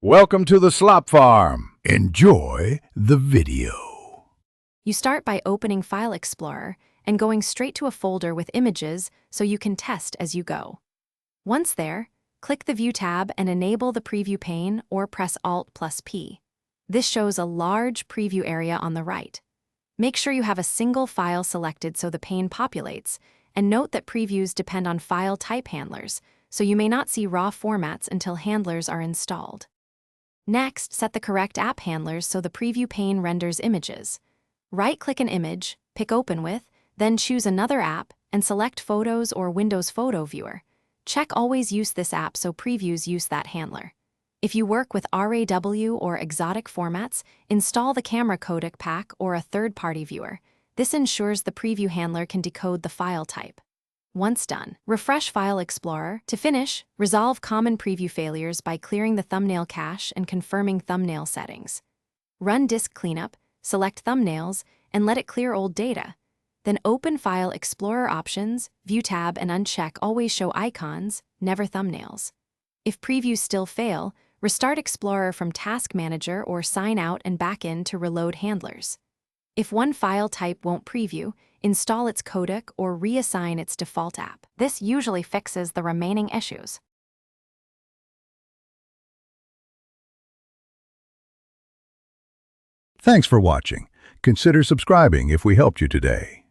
Welcome to the Slop Farm. Enjoy the video. You start by opening File Explorer and going straight to a folder with images so you can test as you go. Once there, click the View tab and enable the Preview pane or press Alt+P. This shows a large preview area on the right. Make sure you have a single file selected so the pane populates, and note that previews depend on file type handlers, so you may not see raw formats until handlers are installed. Next, set the correct app handlers so the preview pane renders images. Right-click an image, pick Open With, then choose another app and select Photos or Windows Photo Viewer. Check Always Use this app so previews use that handler. If you work with RAW or exotic formats, install the camera codec pack or a third-party viewer. This ensures the preview handler can decode the file type. Once done, refresh File Explorer. To finish, resolve common preview failures by clearing the thumbnail cache and confirming thumbnail settings. Run disk cleanup, select thumbnails, and let it clear old data. Then open File Explorer options, View tab, and uncheck Always Show Icons, never thumbnails. If previews still fail, restart Explorer from Task Manager or sign out and back in to reload handlers. If one file type won't preview, install its codec or reassign its default app. This usually fixes the remaining issues. Thanks for watching. Consider subscribing if we helped you today.